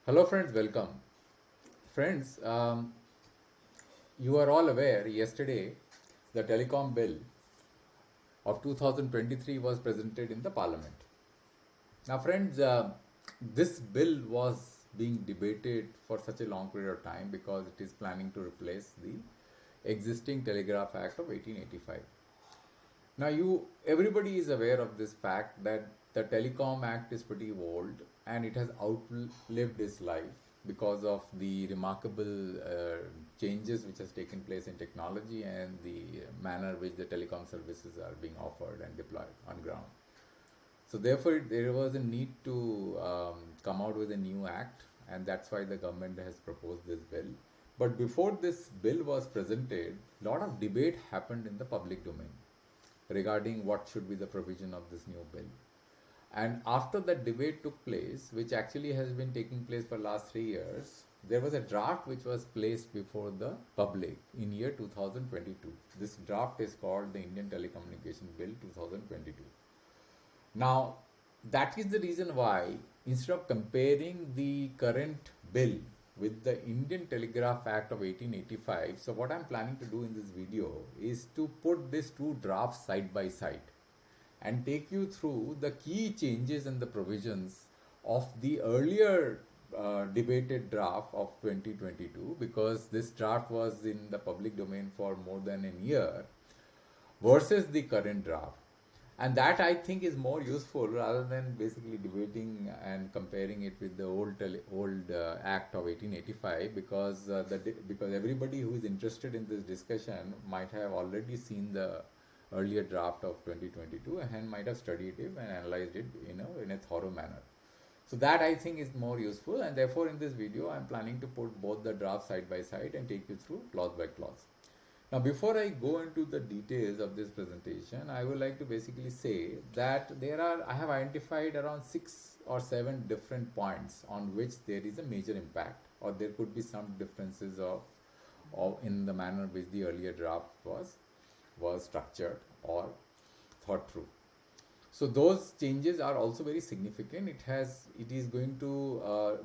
Hello friends, welcome. Friends, you are all aware yesterday the Telecom Bill of 2023 was presented in the Parliament. Now friends, this bill was being debated for such a long period of time because it is planning to replace the existing Telegraph Act of 1885. Now, everybody is aware of this fact that the Telecom Act is pretty old and it has outlived its life because of the remarkable changes which has taken place in technology and the manner which the telecom services are being offered and deployed on ground. So therefore, there was a need to come out with a new act, and that's why the government has proposed this bill. But before this bill was presented, a lot of debate happened in the public domain regarding what should be the provision of this new bill. And after that debate took place, which actually has been taking place for last 3 years, there was a draft which was placed before the public in year 2022. This draft is called the Indian Telecommunication Bill 2022. Now, that is the reason why instead of comparing the current bill with the Indian Telegraph Act of 1885, so what I'm planning to do in this video is to put these two drafts side by side and take you through the key changes and the provisions of the earlier debated draft of 2022, because this draft was in the public domain for more than a year, versus the current draft. And that I think is more useful rather than basically debating and comparing it with the old act of 1885, because because everybody who is interested in this discussion might have already seen the earlier draft of 2022 and might have studied it and analyzed it in a thorough manner. So that I think is more useful, and therefore in this video I'm planning to put both the drafts side by side and take you through clause by clause. Now, before I go into the details of this presentation, I would like to basically say that I have identified around 6 or 7 different points on which there is a major impact, or there could be some differences of in the manner which the earlier draft was structured or thought through. So those changes are also very significant. It is going to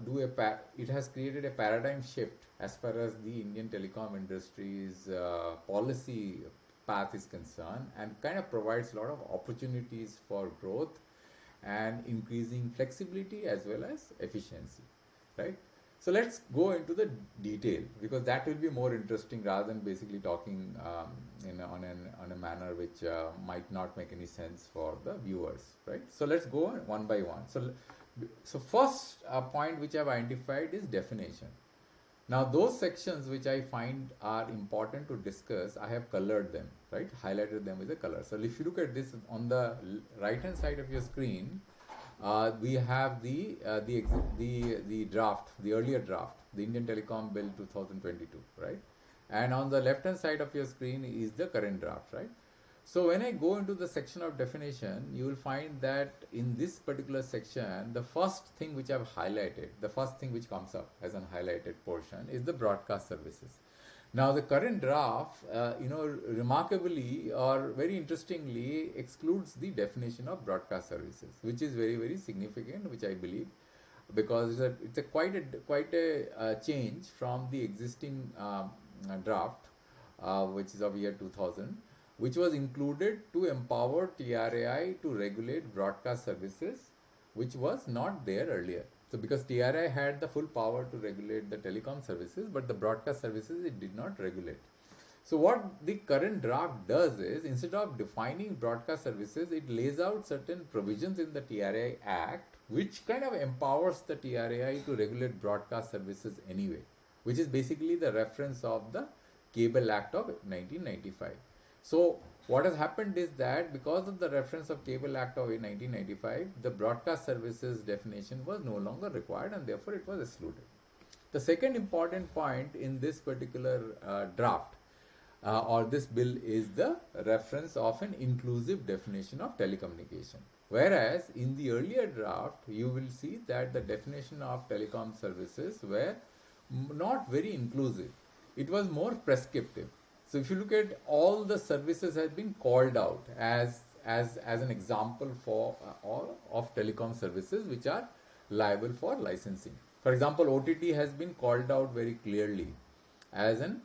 it has created a paradigm shift as far as the Indian telecom industry's policy path is concerned, and kind of provides a lot of opportunities for growth and increasing flexibility as well as efficiency, right? So let's go into the detail, because that will be more interesting rather than basically talking on a manner which might not make any sense for the viewers, right? So let's go one by one. So first point which I've identified is definition. Now those sections which I find are important to discuss, I have colored them, right? Highlighted them with a color. So if you look at this on the right hand side of your screen, we have the draft, the earlier draft, the Indian Telecom Bill 2022, right? And on the left hand side of your screen is the current draft, right? So when I go into the section of definition, you will find that in this particular section, the first thing which I've highlighted, the first thing which comes up as an highlighted portion is the broadcast services. Now, the current draft, remarkably or very interestingly, excludes the definition of broadcast services, which is very, very significant, which I believe, because it's a quite a change from the existing draft, which is of year 2000, which was included to empower TRAI to regulate broadcast services, which was not there earlier. So because TRAI had the full power to regulate the telecom services, but the broadcast services it did not regulate. So what the current draft does is, instead of defining broadcast services, it lays out certain provisions in the TRAI Act, which kind of empowers the TRAI to regulate broadcast services anyway, which is basically the reference of the Cable Act of 1995. So what has happened is that because of the reference of Cable Act of 1995, the broadcast services definition was no longer required, and therefore it was excluded. The second important point in this particular draft or this bill is the reference of an inclusive definition of telecommunication. Whereas in the earlier draft, you will see that the definition of telecom services were not very inclusive. It was more prescriptive. So if you look at all the services have been called out as an example for all of telecom services which are liable for licensing. For example, OTT has been called out very clearly as an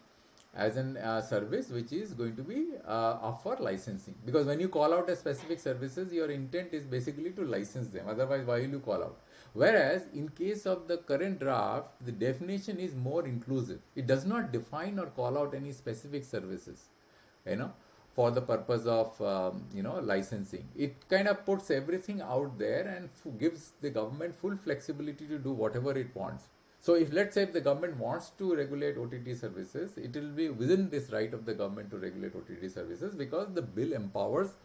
service which is going to be up for licensing, because when you call out a specific services, your intent is basically to license them, otherwise why will you call out? Whereas in case of the current draft, the definition is more inclusive. It does not define or call out any specific services, you know, for the purpose of licensing. It kind of puts everything out there and gives the government full flexibility to do whatever it wants. So if, let's say, if the government wants to regulate OTT services, it will be within this right of the government to regulate OTT services, because the bill empowers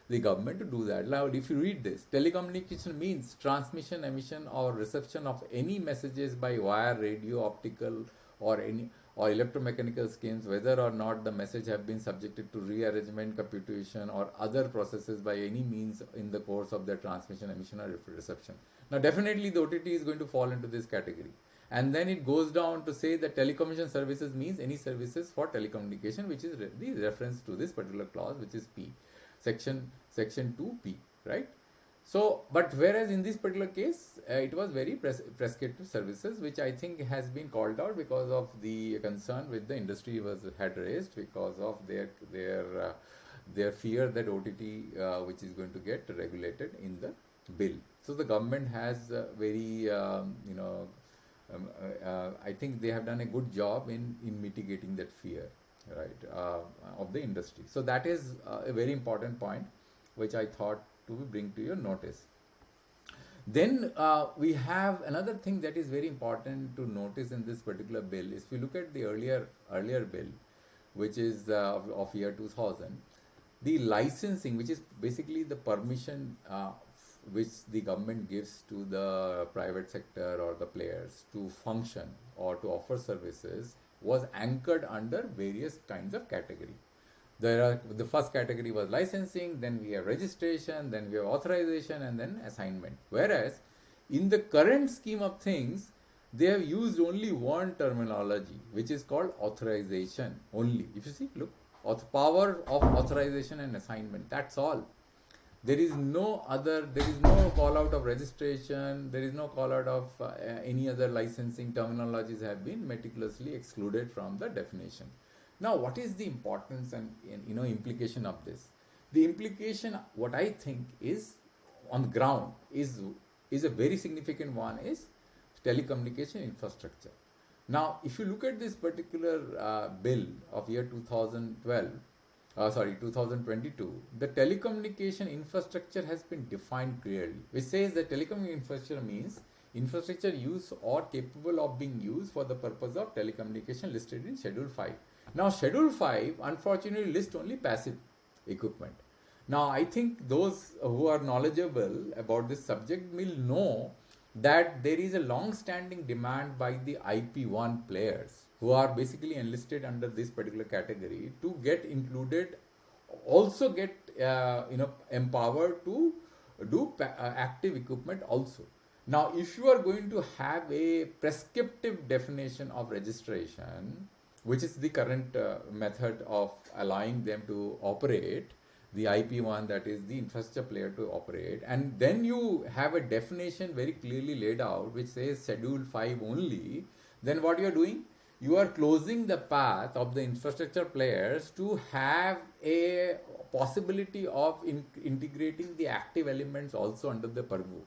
the government to do that. Now, if you read this, telecommunication means transmission, emission, or reception of any messages by wire, radio, optical, or any or electromechanical schemes, whether or not the message have been subjected to rearrangement, computation, or other processes by any means in the course of their transmission, emission, or reception. Now, definitely the OTT is going to fall into this category. And then it goes down to say that telecommunication services means any services for telecommunication, which is the reference to this particular clause, which is P, section 2P, right? So, but whereas in this particular case, it was very prescriptive services, which I think has been called out because of the concern which the industry had raised, because of their fear that OTT, which is going to get regulated in the bill. So the government has very I think they have done a good job in mitigating that fear, right, of the industry. So that is a very important point, which I thought to bring to your notice. Then we have another thing that is very important to notice in this particular bill. If you look at the earlier bill, which is of year 2000, the licensing, which is basically the permission which the government gives to the private sector or the players to function or to offer services, was anchored under various kinds of category. The first category was licensing, then we have registration, then we have authorization, and then assignment. Whereas in the current scheme of things, they have used only one terminology, which is called authorization only. If you see, look, power of authorization and assignment, that's all. There is no call out of registration, there is no call out of any other licensing terminologies have been meticulously excluded from the definition. Now, what is the importance and implication of this? The implication, what I think is on the ground is a very significant one, is telecommunication infrastructure. Now, if you look at this particular bill of year 2022, the telecommunication infrastructure has been defined clearly, which says that telecommunication infrastructure means infrastructure used or capable of being used for the purpose of telecommunication listed in Schedule 5. Now, Schedule 5 unfortunately lists only passive equipment. Now, I think those who are knowledgeable about this subject will know that there is a long-standing demand by the IP1 players, who are basically enlisted under this particular category, to get included, also get empowered to do active equipment also. Now, if you are going to have a prescriptive definition of registration, which is the current method of allowing them to operate, the IP1, that is the infrastructure player, to operate, and then you have a definition very clearly laid out which says Schedule 5 only, then what you are doing? You are closing the path of the infrastructure players to have a possibility of integrating the active elements also under the purview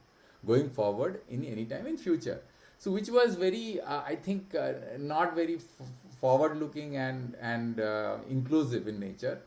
going forward in any time in future. So, which was very, I think, not very forward looking and inclusive in nature.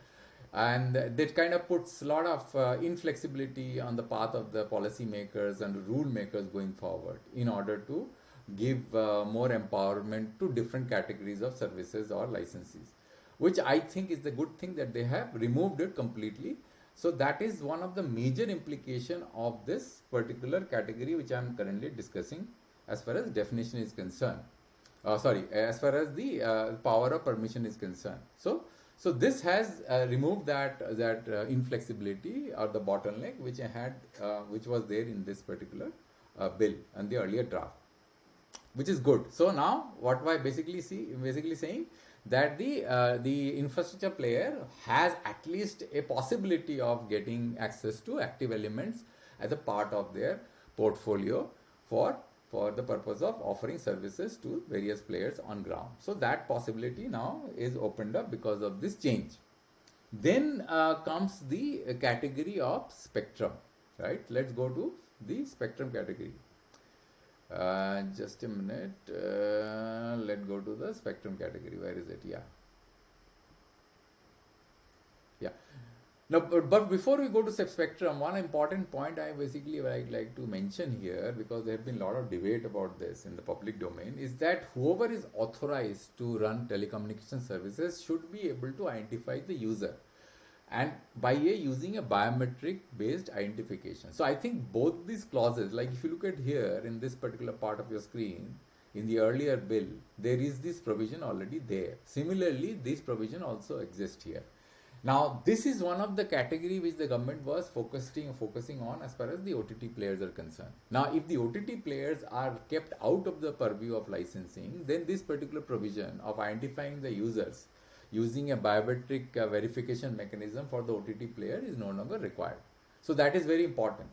And that kind of puts a lot of inflexibility on the path of the policy makers and rule makers going forward, in order to give more empowerment to different categories of services or licenses, which I think is the good thing, that they have removed it completely. So that is one of the major implication of this particular category, which I am currently discussing as far as definition is concerned. As far as the power of permission is concerned. So this has removed that inflexibility or the bottleneck which was there in this particular bill and the earlier draft, which is good. So now what I basically saying that the infrastructure player has at least a possibility of getting access to active elements as a part of their portfolio for for the purpose of offering services to various players on ground. So that possibility now is opened up because of this change. Then comes the category of spectrum, right? Let's go to the spectrum category. Just a minute. Let's go to the spectrum category. Where is it? Yeah. Yeah. Now, but before we go to spectrum, one important point I basically like to mention here, because there have been a lot of debate about this in the public domain, is that whoever is authorized to run telecommunication services should be able to identify the user, and by using a biometric based identification. So I think both these clauses, like if you look at here in this particular part of your screen, in the earlier bill, there is this provision already there. Similarly, this provision also exists here. Now, this is one of the category which the government was focusing on as far as the OTT players are concerned. Now, if the OTT players are kept out of the purview of licensing, then this particular provision of identifying the users using a biometric verification mechanism for the OTT player is no longer required. So that is very important.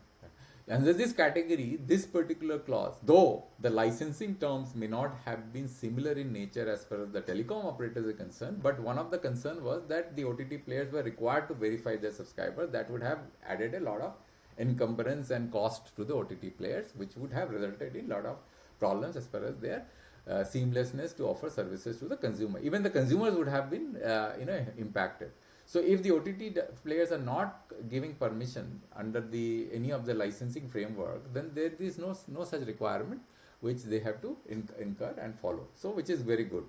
Under this category, this particular clause, though the licensing terms may not have been similar in nature as far as the telecom operators are concerned, but one of the concern was that the OTT players were required to verify their subscribers. That would have added a lot of encumbrance and cost to the OTT players, which would have resulted in a lot of problems as far as their seamlessness to offer services to the consumer. Even the consumers would have been impacted. So if the OTT players are not giving permission under any of the licensing framework, then there is no such requirement which they have to incur and follow. So which is very good.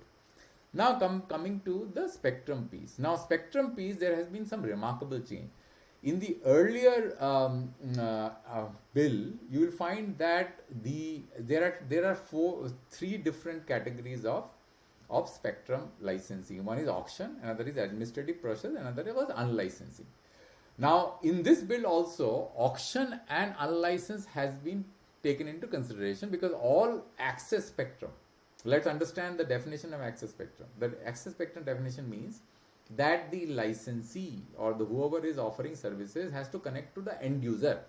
Now coming to the spectrum piece. Now spectrum piece, there has been some remarkable change. In the earlier bill, you will find that there are three different categories of spectrum licensing. One is auction, another is administrative process, another was unlicensing. Now, in this bill also, auction and unlicensed has been taken into consideration, because all access spectrum, let's understand the definition of access spectrum. The access spectrum definition means that the licensee or the whoever is offering services has to connect to the end user.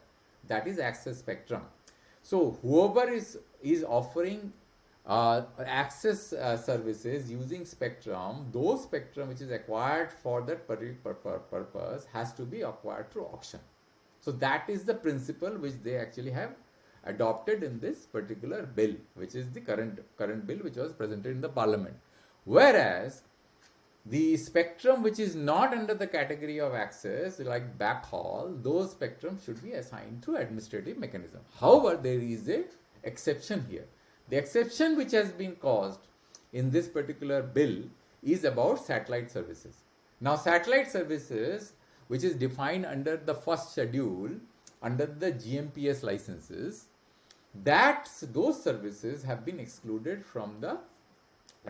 That is access spectrum. So whoever is offering access services using spectrum, those spectrum which is acquired for that purpose has to be acquired through auction. So that is the principle which they actually have adopted in this particular bill, which is the current bill which was presented in the parliament. Whereas the spectrum which is not under the category of access, like backhaul, those spectrum should be assigned through administrative mechanism. However, there is a exception here. The exception which has been caused in this particular bill is about satellite services. Now, satellite services, which is defined under the first schedule, under the GMPS licenses, those services have been excluded from the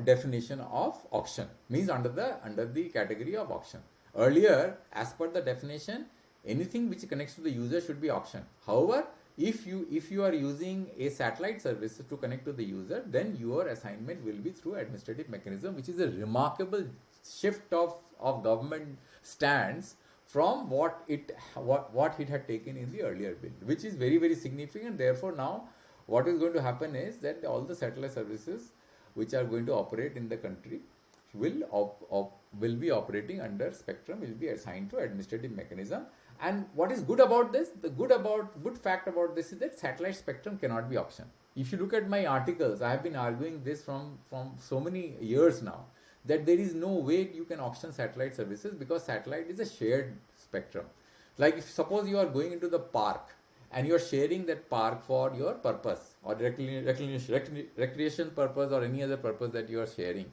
definition of auction, means under the category of auction. Earlier, as per the definition, anything which connects to the user should be auction. However, if you are using a satellite service to connect to the user, then your assignment will be through administrative mechanism, which is a remarkable shift of government stance from what it had taken in the earlier bill, which is very, very significant. Therefore, now what is going to happen is that all the satellite services which are going to operate in the country will be operating under spectrum, will be assigned to administrative mechanism. And what is good about this? The good fact about this is that satellite spectrum cannot be auctioned. If you look at my articles, I have been arguing this from so many years now, that there is no way you can auction satellite services, because satellite is a shared spectrum. Like if suppose you are going into the park and you are sharing that park for your purpose, or recreation purpose, or any other purpose that you are sharing,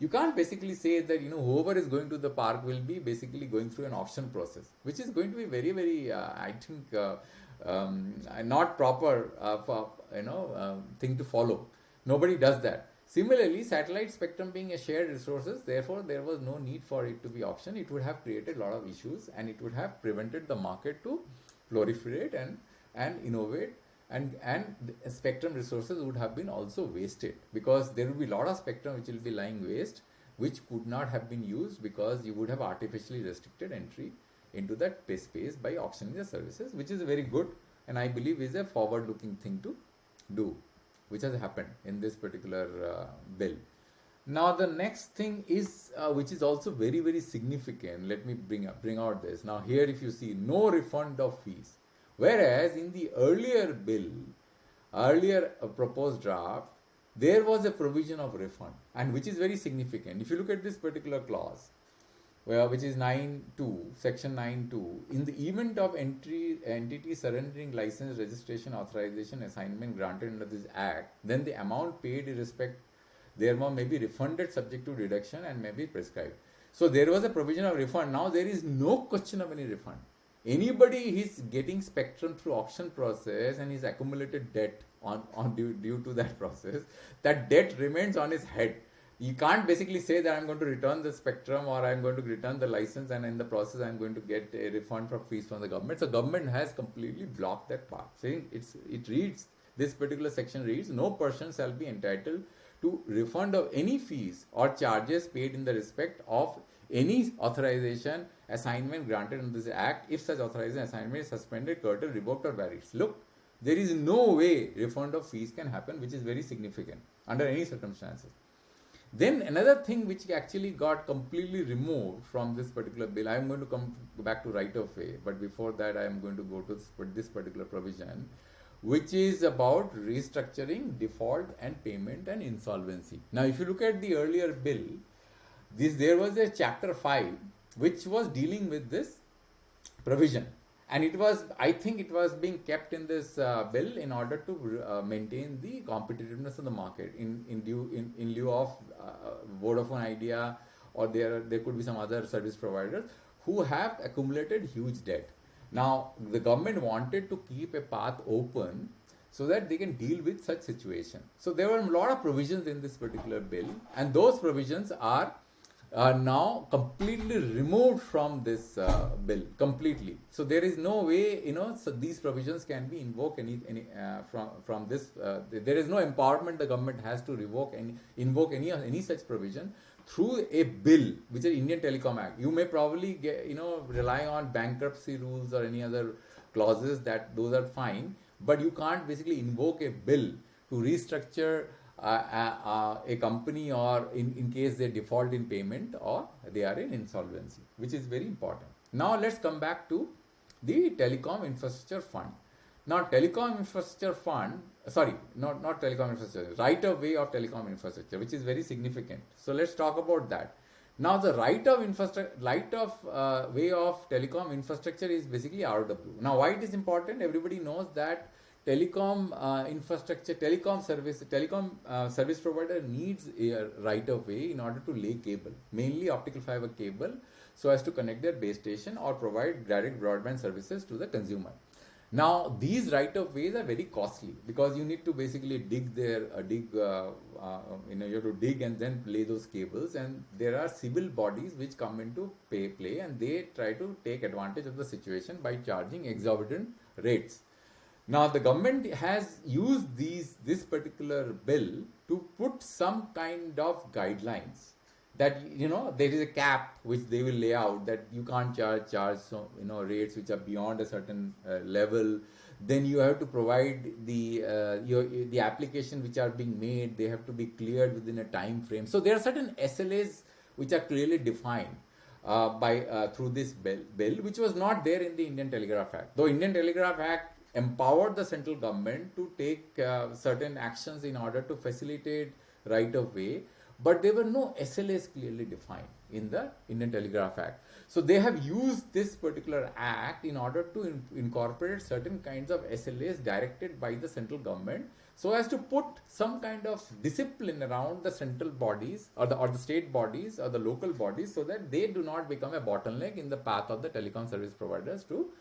you can't basically say that whoever is going to the park will be basically going through an auction process, which is going to be very, very I think not proper thing to follow. Nobody does that. Similarly, satellite spectrum being a shared resources, therefore there was no need for it to be auctioned. It would have created a lot of issues, and it would have prevented the market to proliferate and innovate, and spectrum resources would have been also wasted, because there will be a lot of spectrum which will be lying waste, which could not have been used, because you would have artificially restricted entry into that space by auctioning the services, which is very good, and I believe is a forward looking thing to do. which has happened in this particular bill. Now the next thing is which is also very very significant. Let me bring out this. Now here if you see no refund of fees, whereas in the earlier bill, earlier proposed draft, there was a provision of refund, and which is very significant. If you look at this particular clause, which is 9.2, section 9.2, in the event of entity surrendering license, registration, authorization, assignment granted under this act, then the amount paid in respect thereof may be refunded subject to deduction and may be prescribed. So there was a provision of refund. Now there is no question of any refund. Anybody is getting spectrum through auction process and is accumulated debt on due to that process, that debt remains on his head. You can't basically say that I'm going to return the spectrum or I'm going to return the license and in the process I'm going to get a refund for fees from the government. So government has completely blocked that part, saying it reads, this particular section reads, no person shall be entitled to refund of any fees or charges paid in the respect of any authorization assignment granted under this act if such authorization assignment is suspended, curtailed, revoked or varied. Look, there is no way refund of fees can happen, which is very significant under any circumstances. Then another thing which actually got completely removed from this particular bill, I am going to come back to right of way, but before that I am going to go to this particular provision, which is about restructuring, default and payment and insolvency. Now if you look at the earlier bill, there was a chapter 5 which was dealing with this provision, and I think it was being kept in this bill in order to maintain the competitiveness of the market in lieu of Vodafone Idea, or there could be some other service providers who have accumulated huge debt. Now the government wanted to keep a path open so that they can deal with such situation. So there were a lot of provisions in this particular bill, and those provisions are now completely removed from this bill completely. So there is no way, so these provisions can be invoked from this. There is no empowerment the government has to invoke any such provision through a bill, which is Indian Telecom Act. You may probably rely on bankruptcy rules or any other clauses, that those are fine, but you can't basically invoke a bill to restructure a company, or in case they default in payment or they are in insolvency, which is very important. Now let's come back to the Telecom Infrastructure Fund. Now Telecom Infrastructure Fund, not Telecom Infrastructure, right of way of Telecom Infrastructure, which is very significant. So let's talk about that. Now the right of way of telecom infrastructure is basically ROW. Now why it is important? Everybody knows that telecom infrastructure, telecom service provider needs a right of way in order to lay cable, mainly optical fiber cable, so as to connect their base station or provide direct broadband services to the consumer. Now these right of ways are very costly because you need to basically dig you have to dig and then lay those cables, and there are civil bodies which come into play, and they try to take advantage of the situation by charging exorbitant rates. Now the government has used this particular bill to put some kind of guidelines that there is a cap which they will lay out, that you can't charge rates which are beyond a certain level. Then you have to provide the application which are being made, they have to be cleared within a time frame. So there are certain SLAs which are clearly defined through this bill, which was not there in the Indian Telegraph Act. Though Indian Telegraph Act empowered the central government to take certain actions in order to facilitate right of way, but there were no SLAs clearly defined in the Indian Telegraph Act. So they have used this particular act in order to incorporate certain kinds of SLAs directed by the central government, so as to put some kind of discipline around the central bodies or the state bodies or the local bodies, so that they do not become a bottleneck in the path of the telecom service providers to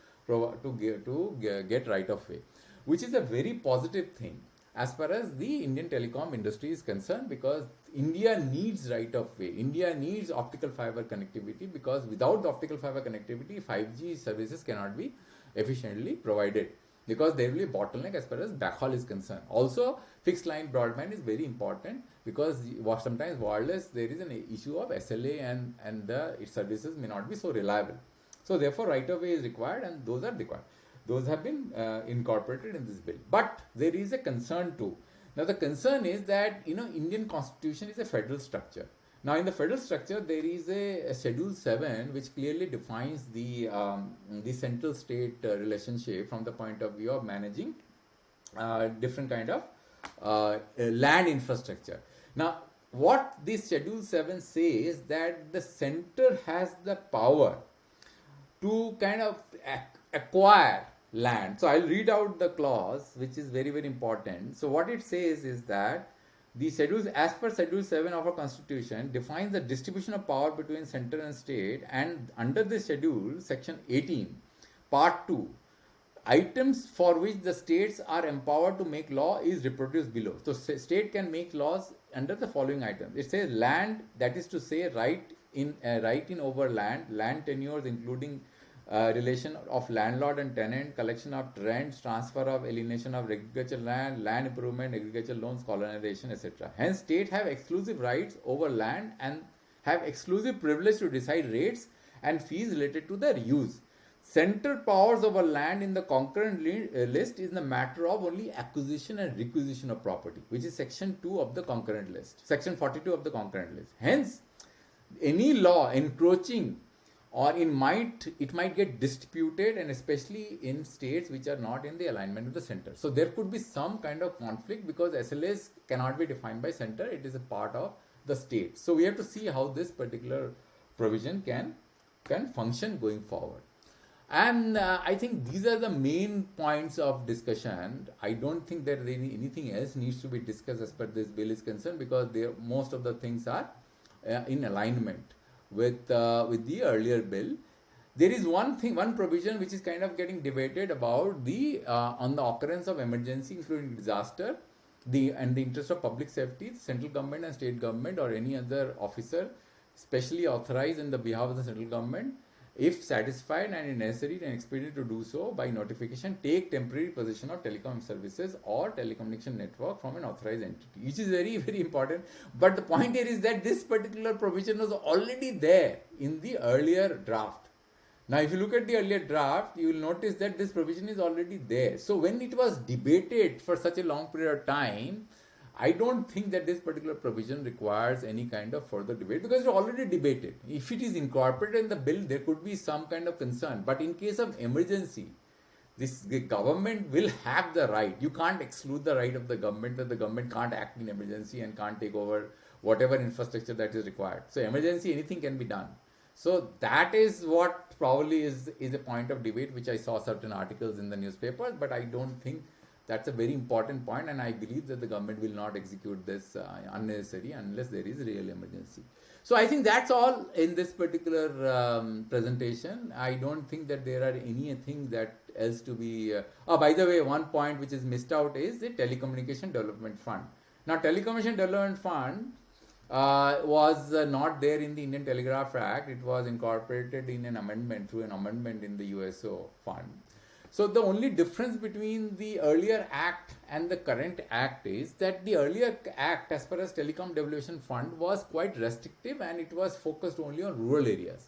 get right of way, which is a very positive thing as far as the Indian telecom industry is concerned, because India needs right of way. India needs optical fiber connectivity, because without the optical fiber connectivity, 5G services cannot be efficiently provided, because there will be a bottleneck as far as backhaul is concerned. Also, fixed line broadband is very important, because sometimes wireless, there is an issue of SLA and the services may not be so reliable. So therefore, right of way is required, and those are required. Those have been incorporated in this bill. But there is a concern too. Now the concern is that Indian constitution is a federal structure. Now in the federal structure there is a schedule 7 which clearly defines the central state relationship from the point of view of managing different kind of land infrastructure. Now what this schedule 7 says that the center has the power to kind of acquire land. So I'll read out the clause, which is very, very important. So what it says is that the schedules, as per Schedule 7 of our Constitution, defines the distribution of power between center and state, and under this schedule, Section 18, Part 2, items for which the states are empowered to make law is reproduced below. So state can make laws under the following items. It says land, that is to say right in over land tenures including relation of landlord and tenant, collection of rents, transfer of alienation of agricultural land improvement, agricultural loans, colonization, etc. Hence, states have exclusive rights over land and have exclusive privilege to decide rates and fees related to their use. Central powers over land in the concurrent list is the matter of only acquisition and requisition of property, which is section 2 of the concurrent list, section 42 of the concurrent list. Hence, any law encroaching or it might get disputed, and especially in states which are not in the alignment with the center. So there could be some kind of conflict because SLAs cannot be defined by center, it is a part of the state. So we have to see how this particular provision can function going forward. And I think these are the main points of discussion. I don't think that anything else needs to be discussed as per this bill is concerned, because most of the things are in alignment with the earlier bill. There is one provision which is kind of getting debated about on the occurrence of emergency, including disaster, and the interest of public safety, central government and state government or any other officer specially authorized in the behalf of the central government, if satisfied and necessary and expedient to do so by notification, take temporary possession of telecom services or telecommunication network from an authorized entity, which is very, very important. But the point here is that this particular provision was already there in the earlier draft. Now, if you look at the earlier draft, you will notice that this provision is already there. So when it was debated for such a long period of time, I don't think that this particular provision requires any kind of further debate, because it's already debated. If it is incorporated in the bill, there could be some kind of concern. But in case of emergency, the government will have the right. You can't exclude the right of the government, that the government can't act in emergency and can't take over whatever infrastructure that is required. So emergency, anything can be done. So that is what probably is a point of debate, which I saw certain articles in the newspapers, but I don't think that's a very important point, and I believe that the government will not execute this unnecessary unless there is a real emergency. So I think that's all in this particular presentation. I don't think that there are anything that else to be... by the way, one point which is missed out is the Telecommunication Development Fund. Now, Telecommunication Development Fund was not there in the Indian Telegraph Act. It was incorporated in an amendment, through an amendment in the USO fund. So the only difference between the earlier act and the current act is that the earlier act, as far as Telecom Development Fund, was quite restrictive and it was focused only on rural areas.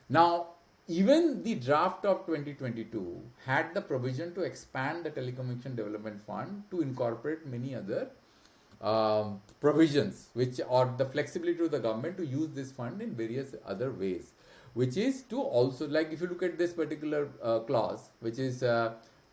Now, even the draft of 2022 had the provision to expand the Telecommunication Development Fund to incorporate many other provisions, or the flexibility to the government to use this fund in various other ways, which is to also, like if you look at this particular clause, which is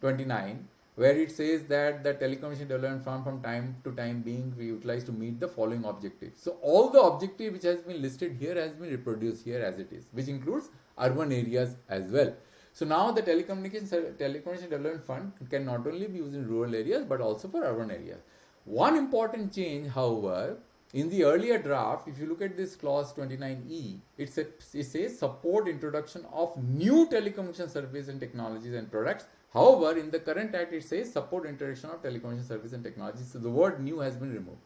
29, where it says that the Telecommunication Development Fund from time to time being utilized to meet the following objectives. So all the objective which has been listed here has been reproduced here as it is, which includes urban areas as well. So now the Telecommunication Development Fund can not only be used in rural areas but also for urban areas. One important change, however, in the earlier draft, if you look at this clause 29E, it says support introduction of new telecommunication services and technologies and products. However, in the current act, it says support introduction of telecommunication services and technologies. So the word new has been removed,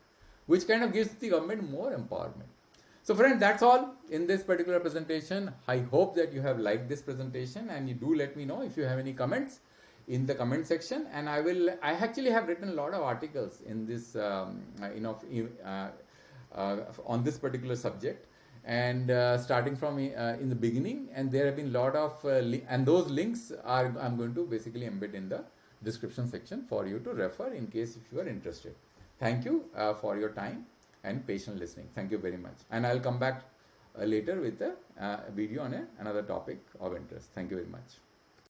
which kind of gives the government more empowerment. So friends, that's all in this particular presentation. I hope that you have liked this presentation, and you do let me know if you have any comments in the comment section. And I actually have written a lot of articles in this, on this particular subject, and starting from in the beginning, and there have been a lot of and those links I'm going to basically embed in the description section for you to refer in case if you are interested. Thank you for your time and patient listening. Thank you very much. And I'll come back later with a video on another topic of interest. Thank you very much.